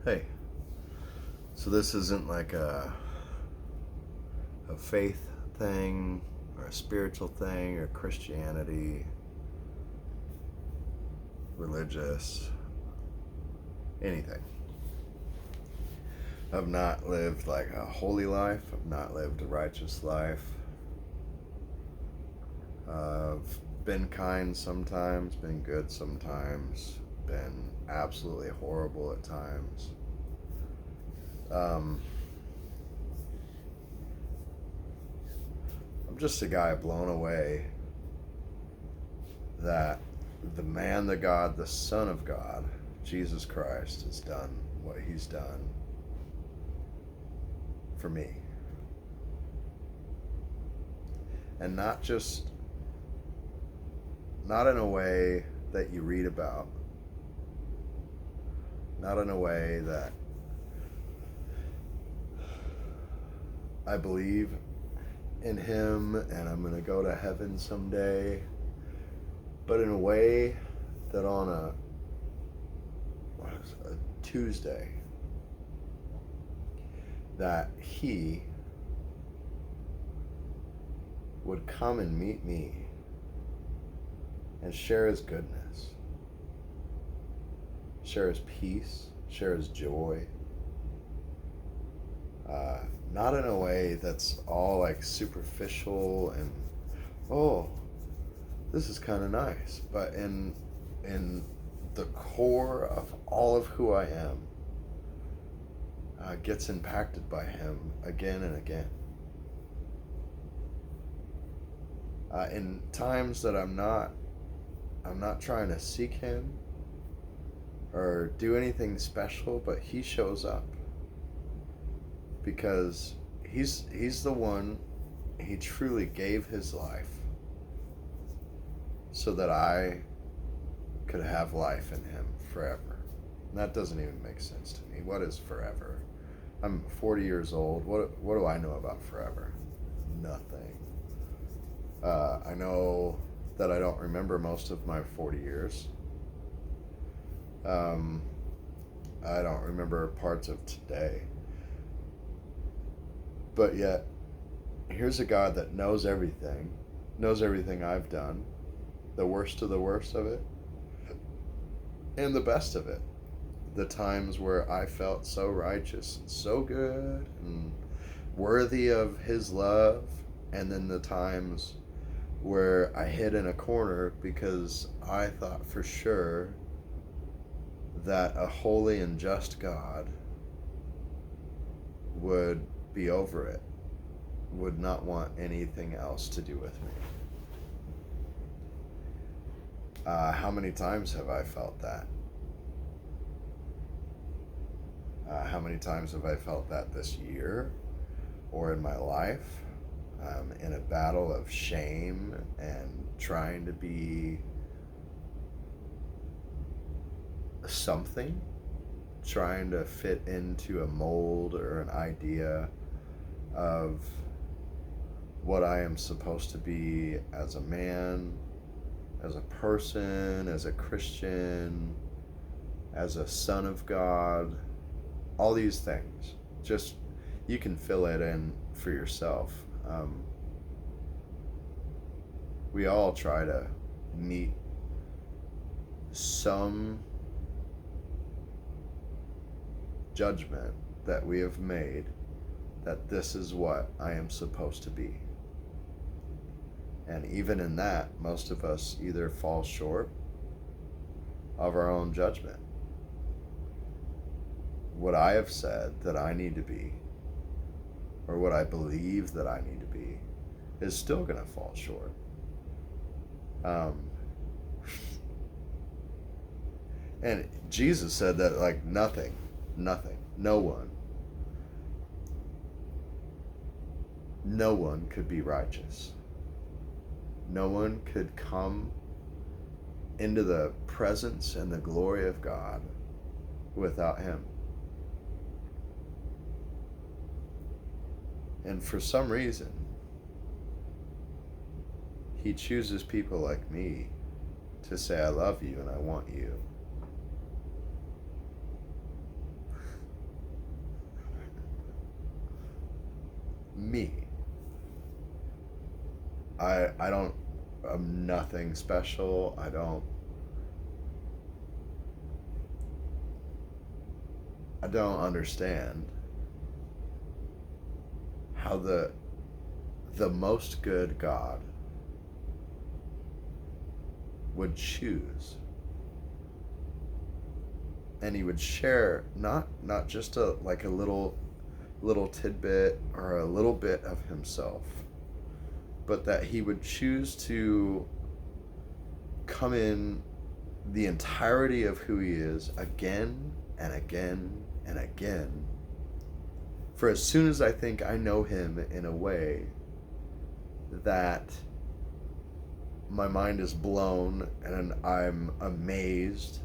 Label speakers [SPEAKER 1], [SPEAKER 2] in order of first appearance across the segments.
[SPEAKER 1] Hey, so this isn't like a faith thing or a spiritual thing or Christianity, religious, anything. I've not lived like a holy life. I've not lived a righteous life. I've been kind sometimes, been good sometimes, been absolutely horrible at times. Um, I'm just a guy blown away that the man, the God, the Son of God, Jesus Christ, has done what he's done for me. And not in a way that you read about, not in a way that I believe in him and I'm going to go to heaven someday, but in a way that on a Tuesday, that he would come and meet me and share his goodness, share his peace, share his joy. Not in a way that's all like superficial and, oh, this is kind of nice, but in the core of all of who I am, gets impacted by him again and again. In times that I'm not trying to seek him or do anything special, but he shows up because he's the one. He truly gave his life so that I could have life in him forever. And that doesn't even make sense to me. What is forever? I'm 40 years old. What do I know about forever? Nothing. I know that I don't remember most of my 40 years. Um, I don't remember parts of today. But yet, here's a God that knows everything I've done, the worst of the worst of it, and the best of it. The times where I felt so righteous and so good and worthy of his love, and then the times where I hid in a corner because I thought for sure that a holy and just God would be over it, would not want anything else to do with me. How many times have I felt that? How many times have I felt that this year or in my life? In a battle of shame and trying to be something, trying to fit into a mold or an idea of what I am supposed to be as a man, as a person, as a Christian, as a son of God, all these things. Just, you can fill it in for yourself. We all try to meet some judgment that we have made that this is what I am supposed to be. And even in that, most of us either fall short of our own judgment. What I have said that I need to be, or what I believe that I need to be, is still going to fall short. And Jesus said that like nothing, no one could be righteous. No one could come into the presence and the glory of God without him. And for some reason, he chooses people like me to say, I love you and I want you. me. I don't, I'm nothing special. I don't understand how the most good God would choose, and he would share not just a like a little tidbit or a little bit of himself, but that he would choose to come in the entirety of who he is again and again and again. For as soon as I think I know him in a way that my mind is blown and I'm amazed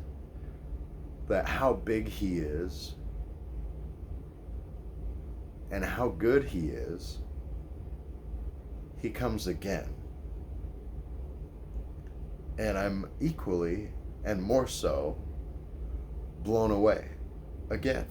[SPEAKER 1] that how big he is and how good he is, he comes again. And I'm equally and more so blown away again.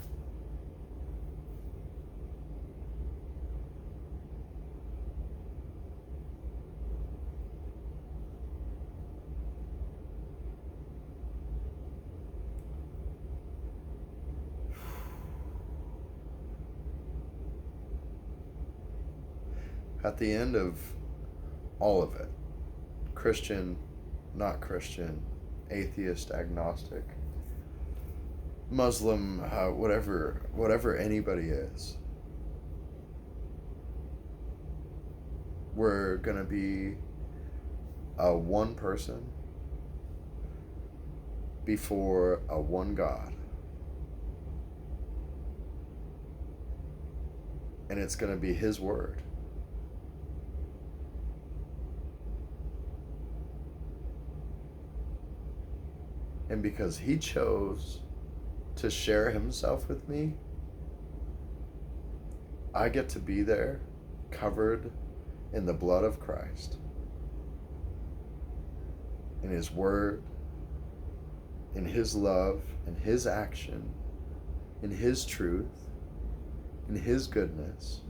[SPEAKER 1] At the end of all of it, Christian, not Christian, atheist, agnostic, Muslim, whatever anybody is, we're gonna be a one person before a one God. And it's gonna be his word. And because he chose to share himself with me, I get to be there, covered in the blood of Christ, in his word, in his love, in his action, in his truth, in his goodness.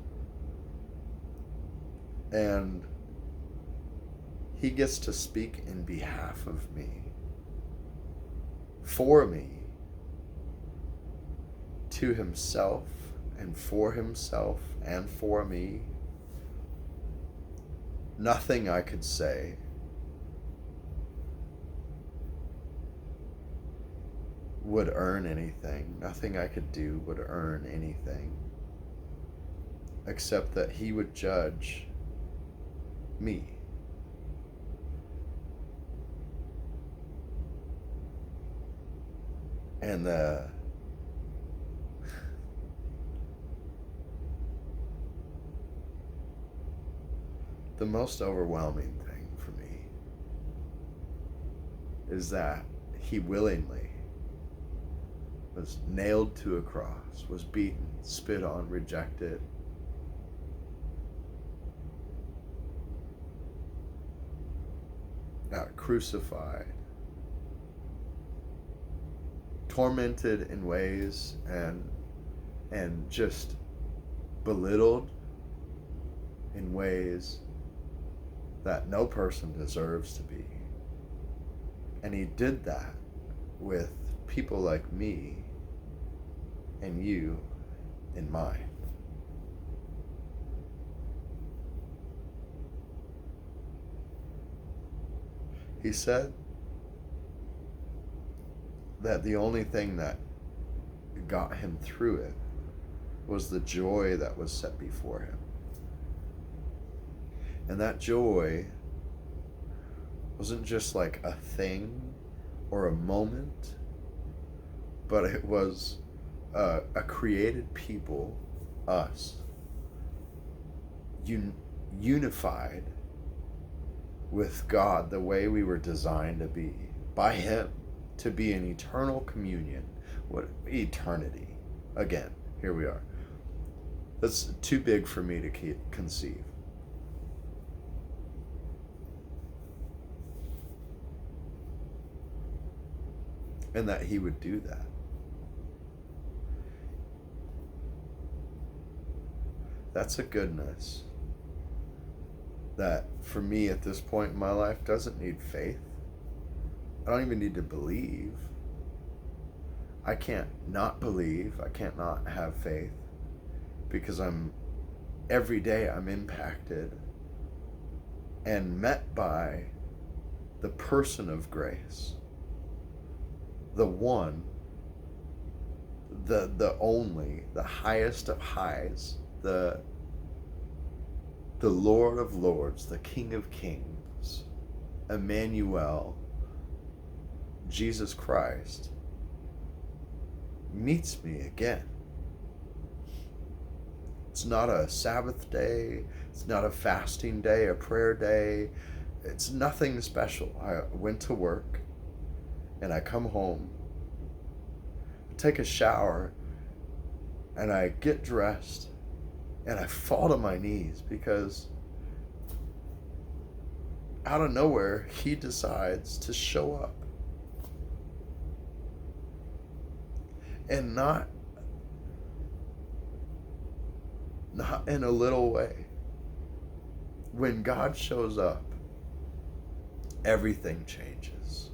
[SPEAKER 1] And he gets to speak in behalf of me, for me, to himself and for himself and for me. Nothing I could say would earn anything. Nothing I could do would earn anything, except that he would judge me. And the most overwhelming thing for me is that he willingly was nailed to a cross, was beaten, spit on, rejected, crucified, tormented in ways and just belittled in ways that no person deserves to be. And he did that with people like me and you in mind. He said that the only thing that got him through it was the joy that was set before him. And that joy wasn't just like a thing or a moment, but it was a created people, us, unified with God the way we were designed to be, by him, to be in eternal communion. What eternity? Again, here we are. That's too big for me to conceive. And that he would do that. That's a goodness that for me at this point in my life doesn't need faith. I don't even need to believe. I can't not believe. I can't not have faith because every day I'm impacted and met by the person of grace, the one, the only, the highest of highs, the Lord of Lords, the King of Kings, Emmanuel, Jesus Christ, meets me again. It's not a Sabbath day, it's not a fasting day, a prayer day, it's nothing special. I went to work and I come home, take a shower, and I get dressed and I fall to my knees because out of nowhere he decides to show up. And not in a little way. When God shows up, everything changes.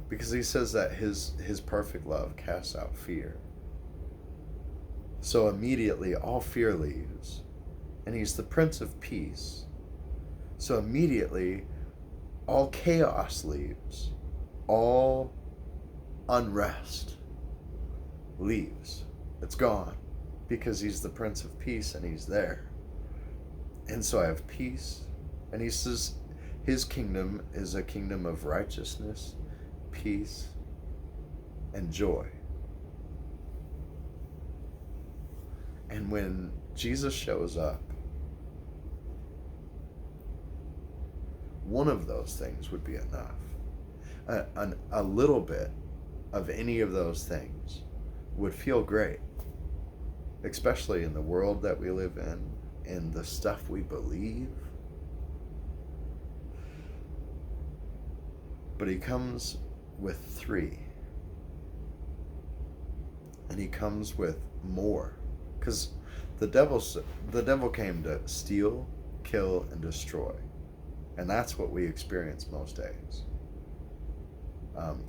[SPEAKER 1] Because he says that his perfect love casts out fear. So immediately all fear leaves. And he's the Prince of Peace. So immediately all chaos leaves. All unrest leaves. It's gone. Because he's the Prince of Peace and he's there. And so I have peace. And he says his kingdom is a kingdom of righteousness, peace, and joy. And when Jesus shows up, one of those things would be enough. A little bit of any of those things would feel great, especially in the world that we live in the stuff we believe. But he comes with 3. And he comes with more. Because the devil came to steal, kill, and destroy. And that's what we experience most days.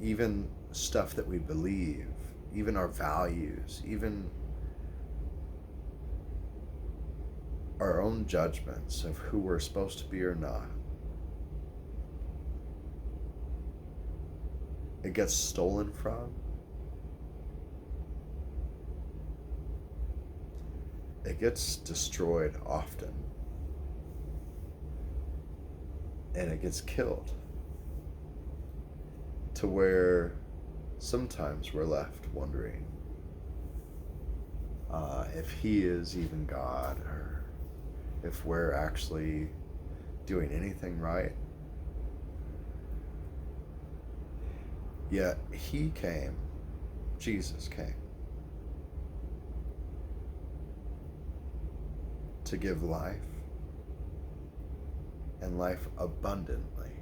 [SPEAKER 1] Even stuff that we believe, even our values, even our own judgments of who we're supposed to be or not. It gets stolen from. It gets destroyed often. And it gets killed. To where sometimes we're left wondering if he is even God, or if we're actually doing anything right. Yet he came, Jesus came, to give life, and life abundantly.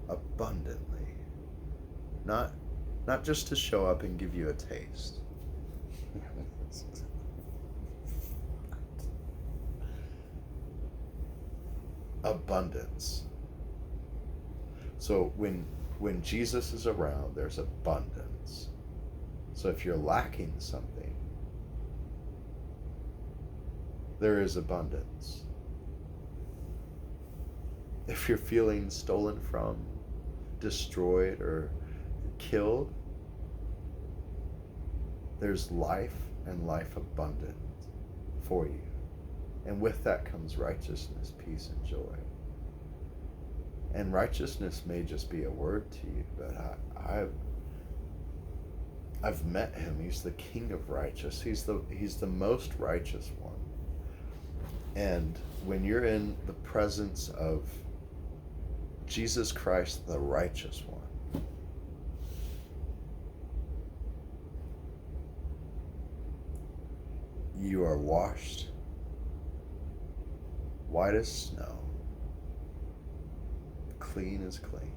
[SPEAKER 1] Abundantly. Not just to show up and give you a taste. Abundance. So when Jesus is around, there's abundance. So if you're lacking something, there is abundance. If you're feeling stolen from, destroyed, or killed, there's life and life abundant for you. And with that comes righteousness, peace, and joy. And righteousness may just be a word to you, but I've met him. He's the King of righteous. He's the most righteous one. And when you're in the presence of Jesus Christ, the righteous one, you are washed white as snow, clean as clean,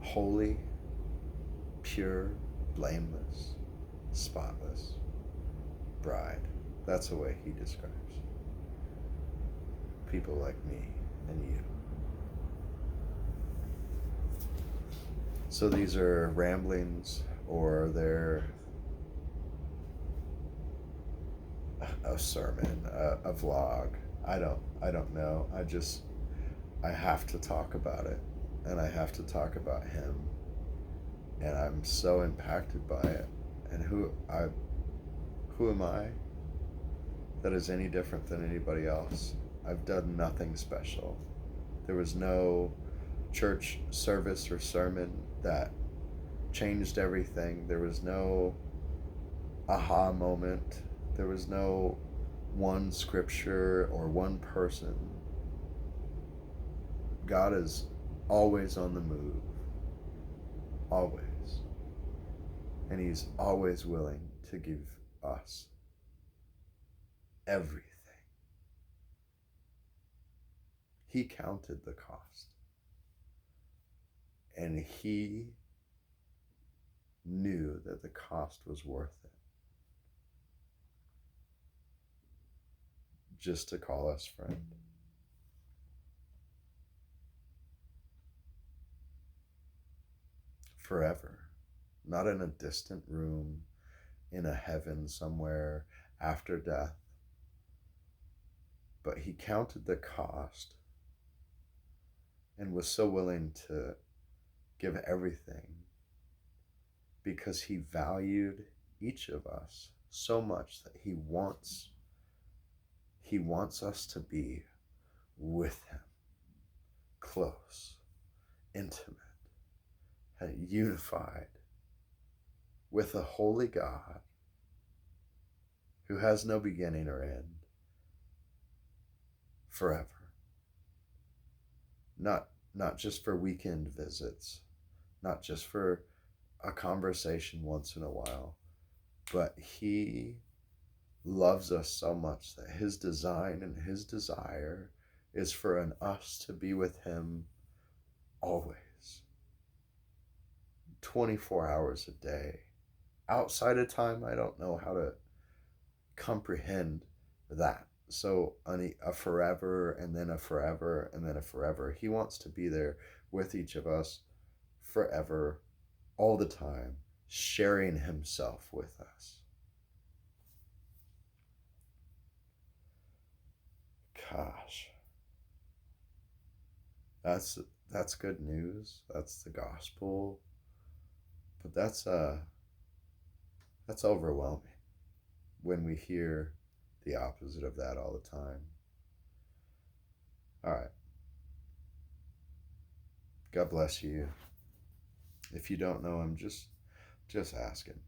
[SPEAKER 1] holy, pure, blameless, spotless bride That's the way he describes people like me and you. So these are ramblings, or they're a sermon, a vlog. I don't know. I have to talk about it, and I have to talk about him, and I'm so impacted by it. And who am I that is any different than anybody else? I've done nothing special. There was no church service or sermon that changed everything. There was no aha moment. There was no one scripture or one person. God is always on the move, always. And He's always willing to give us everything. He counted the cost. And He knew that the cost was worth it. Just to call us friend. Forever. Not in a distant room, in a heaven somewhere after death. But He counted the cost and was so willing to give everything because He valued each of us so much that He wants us to be with Him, close, intimate, and unified with a holy God who has no beginning or end, forever. Not just for weekend visits, not just for a conversation once in a while, but He loves us so much that His design and His desire is for us to be with Him always, 24 hours a day. Outside of time, I don't know how to comprehend that. So a forever, and then a forever, and then a forever. He wants to be there with each of us forever, all the time, sharing Himself with us. Gosh, that's good news. That's the gospel. But that's overwhelming when we hear the opposite of that all the time. All right. God bless you. If you don't know Him, just ask Him.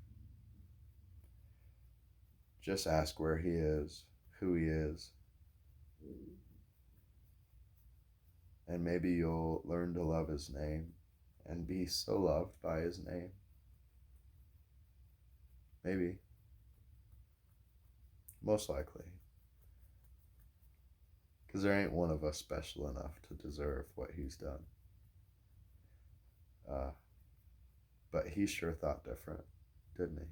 [SPEAKER 1] Just ask where He is, who He is. And maybe you'll learn to love His name and be so loved by His name. Maybe. Most likely. Because there ain't one of us special enough to deserve what He's done. But He sure thought different, didn't He?